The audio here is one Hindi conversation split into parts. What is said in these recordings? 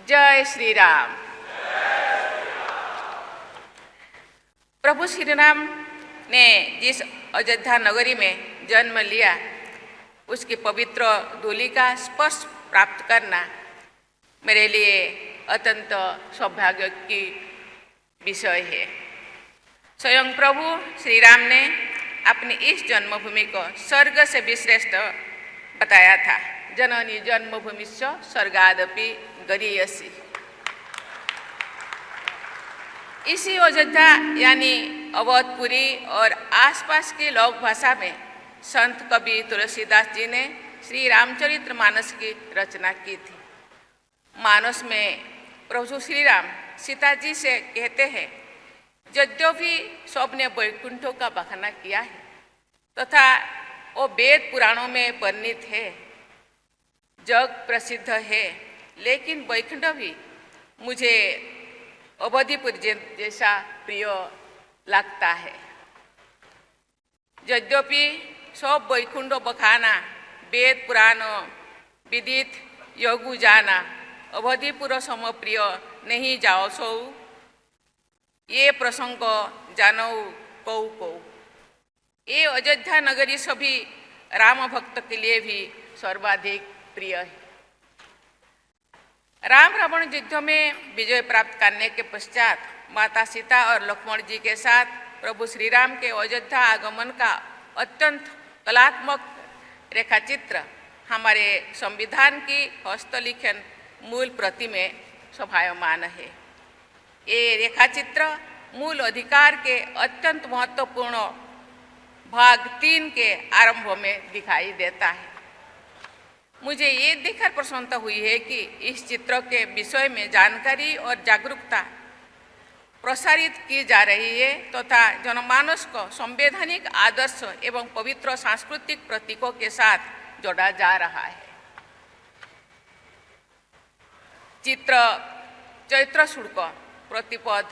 जय श्री राम। प्रभु श्री राम ने जिस अयोध्या नगरी में जन्म लिया उसकी पवित्र धूलि का स्पर्श प्राप्त करना मेरे लिए अत्यंत सौभाग्य की विषय है। स्वयं प्रभु श्री राम ने अपनी इस जन्मभूमि को स्वर्ग से भी श्रेष्ठ बताया था। जननी जन्मभूमिश्च स्वर्गादपि गरीयसी। इसी अयोध्या यानी अवधपुरी और आसपास की लोक भाषा में संत कवि तुलसीदास जी ने श्री रामचरितमानस की रचना की थी। मानस में प्रभु श्री राम सीता जी से कहते हैं, यद्यपि सबने वैकुंठों का बखाना किया है तथा वो वेद पुराणों में वर्णित है, जग प्रसिद्ध है, लेकिन वैकुंठ भी मुझे अवधिपुर जैसा प्रिय लगता है। यद्यपि सब वैकुंठ बखाना वेद पुराण विदित योगु जाना अवधिपुर सम प्रिय नहीं जाओ सो, ये प्रसंग जानो कौ कौ। ये अयोध्या नगरी सभी राम भक्त के लिए भी सर्वाधिक प्रिय है। राम रावण युद्ध में विजय प्राप्त करने के पश्चात माता सीता और लक्ष्मण जी के साथ प्रभु श्री राम के अयोध्या आगमन का अत्यंत कलात्मक रेखाचित्र हमारे संविधान की हस्तलिखन मूल प्रति में शोभायमान है। ये रेखाचित्र मूल अधिकार के अत्यंत महत्वपूर्ण भाग 3 के आरंभ में दिखाई देता है। मुझे ये देखकर प्रसन्नता हुई है कि इस चित्र के विषय में जानकारी और जागरूकता प्रसारित की जा रही है तथा जनमानस को संवैधानिक आदर्श एवं पवित्र सांस्कृतिक प्रतीकों के साथ जोड़ा जा रहा है। चित्र चैत्र शुक्ल प्रतिपद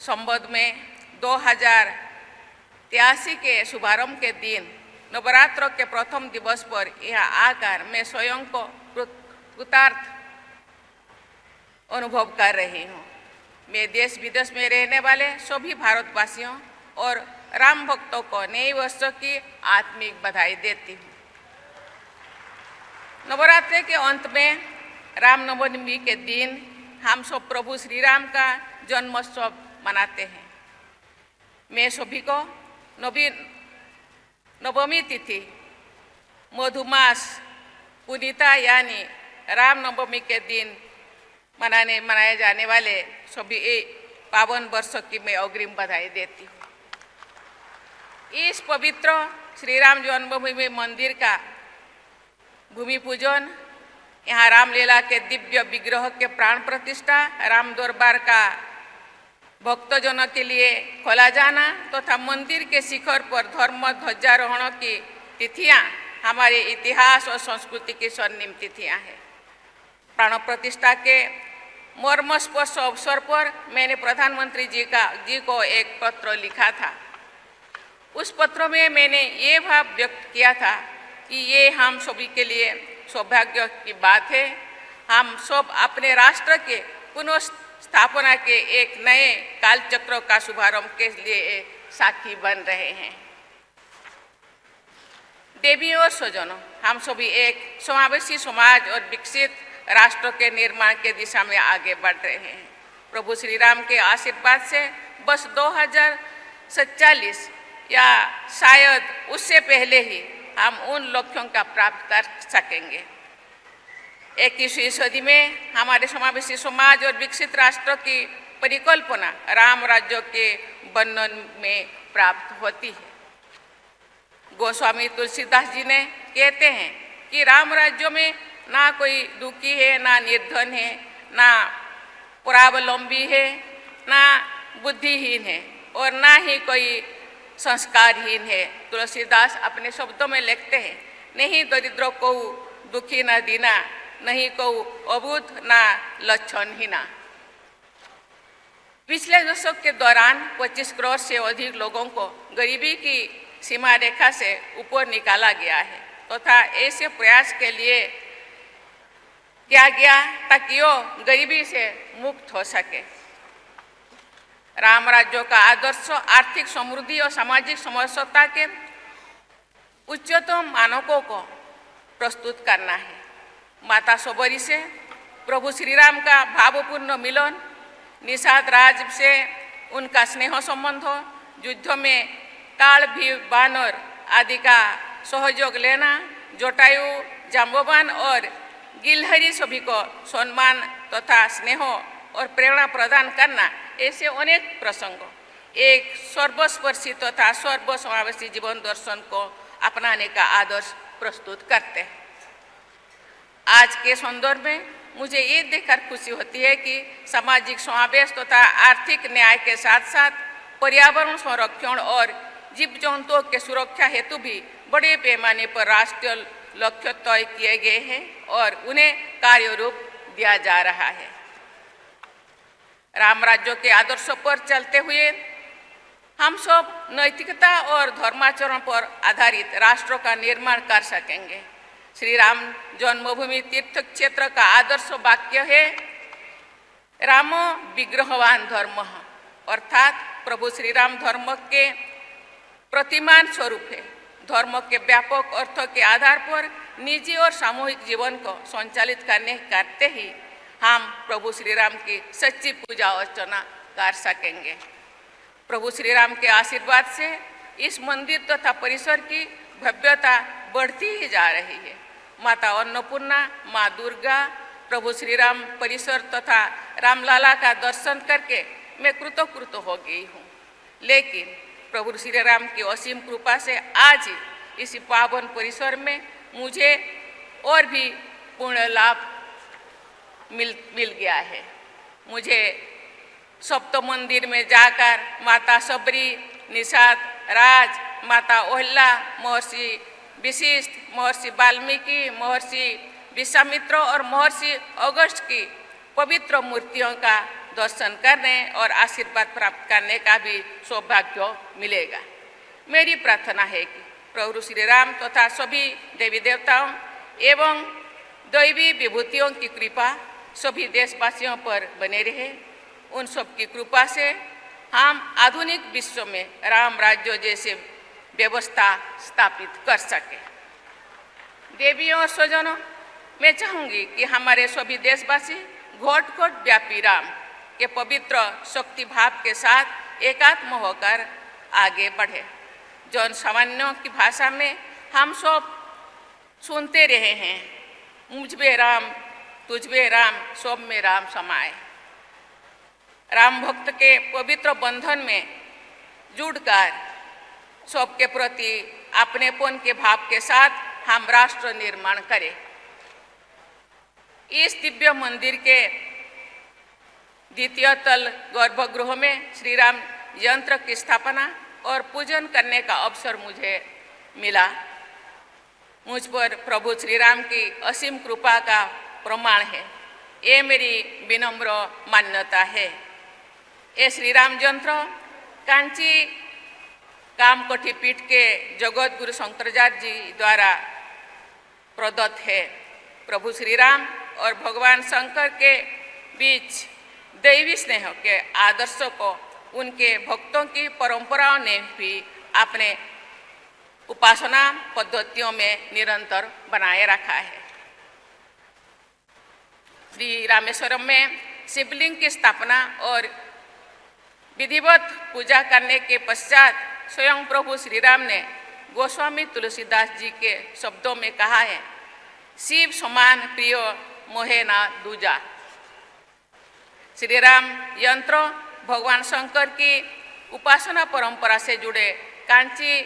संवत में 2083 के शुभारंभ के दिन नवरात्र के प्रथम दिवस पर यहाँ आकर मैं स्वयं को कृतार्थ अनुभव कर रही हूँ। मैं देश विदेश में रहने वाले सभी भारतवासियों और राम भक्तों को नए वर्ष की आत्मिक बधाई देती हूँ। नवरात्रि के अंत में रामनवमी के दिन हम सब प्रभु श्री राम का जन्मोत्सव मनाते हैं। मैं सभी को नवमी तिथि मधुमास पुनीता यानी रामनवमी के दिन मनाए जाने वाले सभी पावन वर्ष की मैं अग्रिम बधाई देती हूँ। इस पवित्र श्री राम जन्मभूमि मंदिर का भूमि पूजन, यहाँ रामलीला के दिव्य विग्रह के प्राण प्रतिष्ठा, राम दरबार का भक्तजनों के लिए खोला जाना तथा मंदिर के शिखर पर धर्म ध्वजारोहण की तिथियां हमारे इतिहास और संस्कृति की स्वर्णिम तिथियां हैं। प्राण प्रतिष्ठा के मर्मस्पर्श अवसर पर मैंने प्रधानमंत्री जी को एक पत्र लिखा था। उस पत्र में मैंने ये भाव व्यक्त किया था कि ये हम सभी के लिए सौभाग्य की बात है। हम सब अपने राष्ट्र के पुनः स्थापना के एक नए कालचक्र का शुभारंभ के लिए साथी बन रहे हैं। देवी और स्वजनों, हम सभी एक समावेशी समाज और विकसित राष्ट्र के निर्माण के दिशा में आगे बढ़ रहे हैं। प्रभु श्री राम के आशीर्वाद से बस 2047 या शायद उससे पहले ही हम उन लक्ष्यों का प्राप्त कर सकेंगे। 21वीं सदी में हमारे समावेशी समाज और विकसित राष्ट्र की परिकल्पना राम राज्य के वर्णन में प्राप्त होती है। गोस्वामी तुलसीदास जी ने कहते हैं कि राम राज्य में ना कोई दुखी है, ना निर्धन है, ना परावलंबी है, ना बुद्धिहीन है और ना ही कोई संस्कारहीन है। तुलसीदास अपने शब्दों में लिखते हैं, नहीं दरिद्र को दुखी न दीना, नहीं को अबूझ ना लक्षणहीना। पिछले दशक के दौरान 25 करोड़ से अधिक लोगों को गरीबी की सीमा रेखा से ऊपर निकाला गया है तथा ऐसे प्रयास के लिए किया गया ताकि वो गरीबी से मुक्त हो सके। राम राज्य का आदर्श आर्थिक समृद्धि और सामाजिक समरसता के उच्चतम मानकों को प्रस्तुत करना है। माता सबरी से प्रभु श्री राम का भावपूर्ण मिलन, निषाद राज से उनका स्नेह संबंध, युद्ध में काल भी बानर आदि का सहयोग लेना, जटायु, जाम्बवान और गिलहरी सभी को सम्मान तथा स्नेह और प्रेरणा प्रदान करना, ऐसे अनेक प्रसंग एक सर्वस्पर्शी तथा सर्वसमावेशी जीवन दर्शन को अपनाने का आदर्श प्रस्तुत करते हैं। आज के संदर्भ में मुझे ये देखकर खुशी होती है कि सामाजिक समावेश तथा आर्थिक न्याय के साथ साथ पर्यावरण संरक्षण और जीव जंतुओं के सुरक्षा हेतु भी बड़े पैमाने पर राष्ट्रीय लक्ष्य तय किए गए हैं और उन्हें कार्य रूप दिया जा रहा है। राम राज्य के आदर्शों पर चलते हुए हम सब नैतिकता और धर्माचरण पर आधारित राष्ट्र का निर्माण कर सकेंगे। श्री राम जन्मभूमि तीर्थ क्षेत्र का आदर्श वाक्य है, रामो विग्रहवान धर्म, अर्थात प्रभु श्री राम धर्म के प्रतिमान स्वरूप है। धर्म के व्यापक अर्थ के आधार पर निजी और सामूहिक जीवन को संचालित करते ही हम प्रभु श्री राम की सच्ची पूजा अर्चना कर सकेंगे। प्रभु श्री राम के आशीर्वाद से इस मंदिर तथा परिसर की भव्यता बढ़ती ही जा रही है। माता अन्नपूर्णा, माँ दुर्गा, प्रभु श्री राम परिसर तथा रामलला का दर्शन करके मैं कृतकृत हो गई हूँ। लेकिन प्रभु श्री राम की असीम कृपा से आज इसी पावन परिसर में मुझे और भी पूर्ण लाभ मिल गया है। मुझे सप्त मंदिर में जाकर माता सबरी, निषाद राज, माता ओहला, महर्षि विशिष्ट, महर्षि वाल्मीकि, महर्षि विश्वामित्र और महर्षि अगस्त की पवित्र मूर्तियों का दर्शन करने और आशीर्वाद प्राप्त करने का भी सौभाग्य मिलेगा। मेरी प्रार्थना है कि प्रभु श्री राम तथा सभी देवी देवताओं एवं दैवी विभूतियों की कृपा सभी देशवासियों पर बने रहे। उन सब की कृपा से हम आधुनिक विश्व में राम राज्य जैसे व्यवस्था स्थापित कर सके। देवियों और स्वजनों, मैं चाहूँगी कि हमारे सभी देशवासी घोट घोट व्यापी राम के पवित्र शक्ति भाव के साथ एकात्म होकर आगे बढ़े। जन सामान्यों की भाषा में हम सब सुनते रहे हैं, मुझ में राम, तुझ में राम, सब में राम समाए। राम भक्त के पवित्र बंधन में जुड़कर सबके प्रति अपनेपन के भाव के साथ हम राष्ट्र निर्माण करें। इस दिव्य मंदिर के द्वितीय तल गर्भगृह में श्री राम यंत्र की स्थापना और पूजन करने का अवसर मुझे मिला। मुझ पर प्रभु श्री राम की असीम कृपा का प्रमाण है। ये मेरी विनम्र मान्यता है। ये श्री राम यंत्र कांची कामकोठी पीठ के जगत गुरु शंकराचार्य जी द्वारा प्रदत्त है। प्रभु श्री राम और भगवान शंकर के बीच दैवी स्नेह के आदर्शों को उनके भक्तों की परंपराओं ने भी अपने उपासना पद्धतियों में निरंतर बनाए रखा है। श्री रामेश्वरम में शिवलिंग की स्थापना और विधिवत पूजा करने के पश्चात स्वयं प्रभु श्री राम ने गोस्वामी तुलसीदास जी के शब्दों में कहा है, शिव समान प्रिय मोहे ना दूजा। श्री राम यंत्र भगवान शंकर की उपासना परंपरा से जुड़े कांची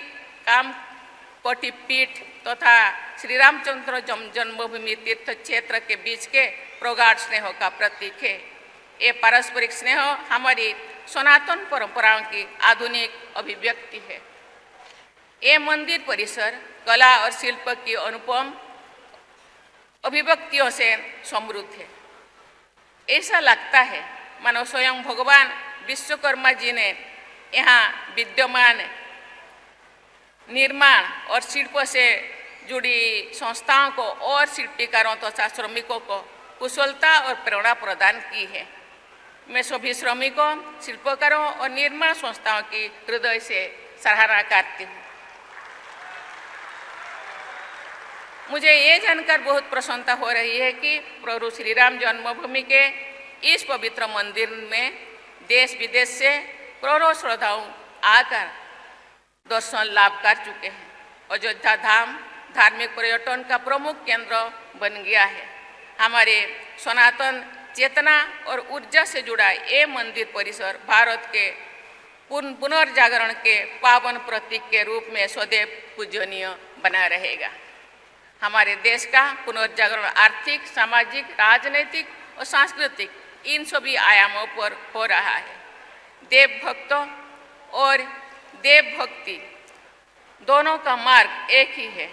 कामकोठी पीठ तथा श्री रामचंद्र जन्मभूमि तीर्थ क्षेत्र के बीच के प्रगाढ़ स्नेह का प्रतीक है। ये पारस्परिक स्नेह हमारी सनातन परंपराओं की आधुनिक अभिव्यक्ति है। ये मंदिर परिसर कला और शिल्प की अनुपम अभिव्यक्तियों से समृद्ध है। ऐसा लगता है मानो स्वयं भगवान विश्वकर्मा जी ने यहाँ विद्यमान निर्माण और शिल्प से जुड़ी संस्थाओं को और शिल्पकारों तथा श्रमिकों को कुशलता और प्रेरणा प्रदान की है। मैं सभी श्रमिकों, शिल्पकारों और निर्माण संस्थाओं की हृदय से सराहना करती हूँ। मुझे ये जानकर बहुत प्रसन्नता हो रही है कि प्रभु श्री राम जन्मभूमि के इस पवित्र मंदिर में देश विदेश से करोड़ों श्रद्धालु आकर दर्शन लाभ कर चुके हैं। अयोध्या धाम धार्मिक पर्यटन का प्रमुख केंद्र बन गया है। हमारे सनातन चेतना और ऊर्जा से जुड़ा ये मंदिर परिसर भारत के पुनर्जागरण के पावन प्रतीक के रूप में सदैव पूजनीय बना रहेगा। हमारे देश का पुनर्जागरण आर्थिक, सामाजिक, राजनीतिक और सांस्कृतिक इन सभी आयामों पर हो रहा है। देवभक्तों और देवभक्ति दोनों का मार्ग एक ही है।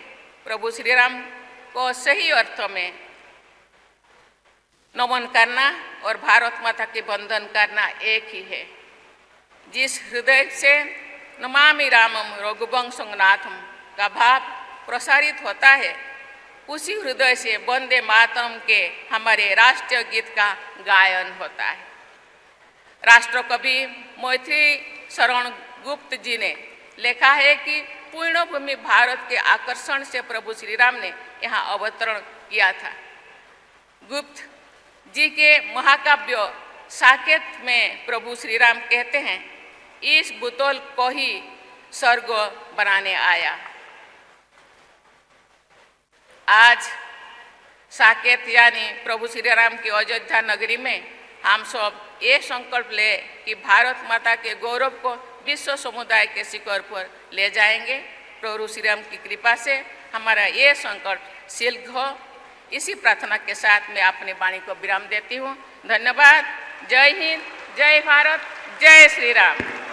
प्रभु श्री राम को सही अर्थों में नमन करना और भारत माता के बंधन करना एक ही है। जिस हृदय से नमामि रामम रघुवंशं नाथम का भाव प्रसारित होता है, उसी हृदय से वंदे मातरम के हमारे राष्ट्रीय गीत का गायन होता है। राष्ट्रकवि मैथिली शरण गुप्त जी ने लिखा है कि पुण्यभूमि भारत के आकर्षण से प्रभु श्री राम ने यहाँ अवतरण किया था। गुप्त जी के महाकाव्य साकेत में प्रभु श्री राम कहते हैं, इस बुतौल को ही स्वर्ग बनाने आया। आज साकेत यानी प्रभु श्री राम की अयोध्या नगरी में हम सब ये संकल्प ले कि भारत माता के गौरव को विश्व समुदाय के शिखर पर ले जाएंगे। प्रभु श्री राम की कृपा से हमारा ये संकल्प सिद्ध हो। इसी प्रार्थना के साथ मैं अपनी वाणी को विराम देती हूँ। धन्यवाद। जय हिंद, जय भारत, जय श्री राम।